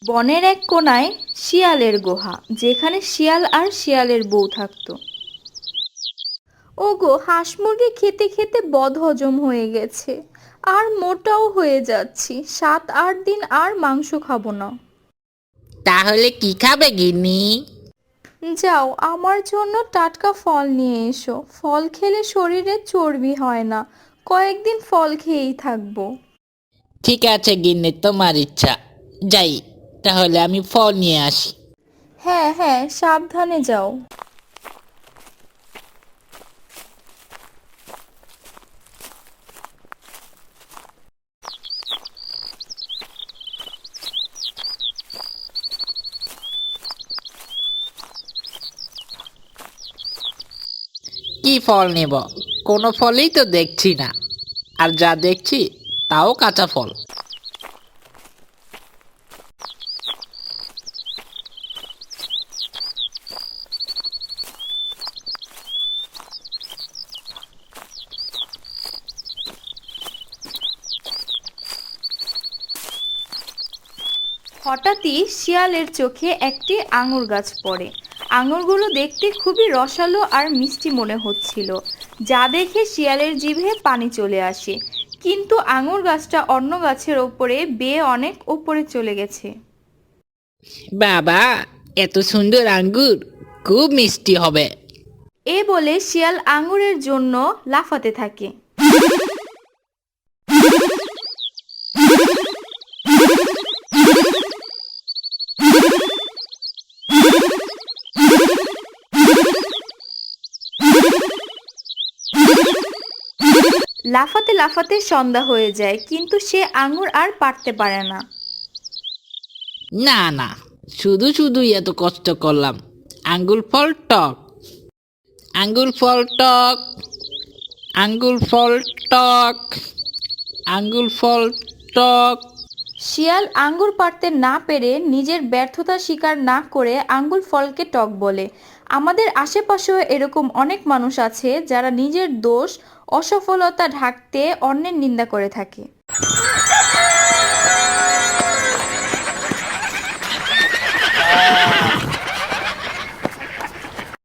বনের এক কোণায় শিয়ালের গুহা, যেখানে শিয়াল আর শিয়ালের বউ থাকতো। ওগো, হাঁস মুরগি খেতে খেতে বদহজম হয়ে গেছে, আর মোটাও হয়ে যাচ্ছি। 7-8 দিন আর মাংস খাবো না। তাহলে কি খাবে গিন্নি? যাও, আমার জন্য টাটকা ফল নিয়ে এসো। ফল খেলে শরীরে চর্বি হয় না। কয়েকদিন ফল খেয়েই থাকবো। ঠিক আছে গিন্নি, তোমার ইচ্ছা। যাই, তাহলে আমি ফল নিয়ে আসি। হ্যাঁ হ্যাঁ, সাবধানে যাও। কি ফল নেব? কোনো ফলই তো দেখছি না, আর যা দেখছি তাও কাঁচা ফল। হঠাৎই শিয়ালের চোখে একটি আঙুর গাছ পড়ে। আঙুরগুলো দেখতে খুবই রসালো আর মিষ্টি মনে হচ্ছিল, যা দেখে শিয়ালের জিভে পানি চলে আসে। কিন্তু আঙুর গাছটা অন্য গাছের ওপরে বেয়ে অনেক ওপরে চলে গেছে। বাবা, এত সুন্দর আঙ্গুর, খুব মিষ্টি হবে। এ বলে শিয়াল আঙুরের জন্য লাফাতে থাকে। লাফাতে লাফাতে সন্ধ্যা হয়ে যায়, কিন্তু সে আঙুর আর পারতে পারে না। না না, শুধু শুধুই এত কষ্ট করলাম। আঙ্গুর ফল টক, আঙ্গুর ফল টক, আঙ্গুর ফল টক, আঙ্গুর ফল টক। শিয়াল আঙ্গুর পাড়তে না পেরে নিজের ব্যর্থতা স্বীকার না করে আঙ্গুর ফলকে টক বলে। আমাদের আশেপাশেও এরকম অনেক মানুষ আছে যারা নিজের দোষ, অসফলতা ঢাকতে অন্যের নিন্দা করে থাকে।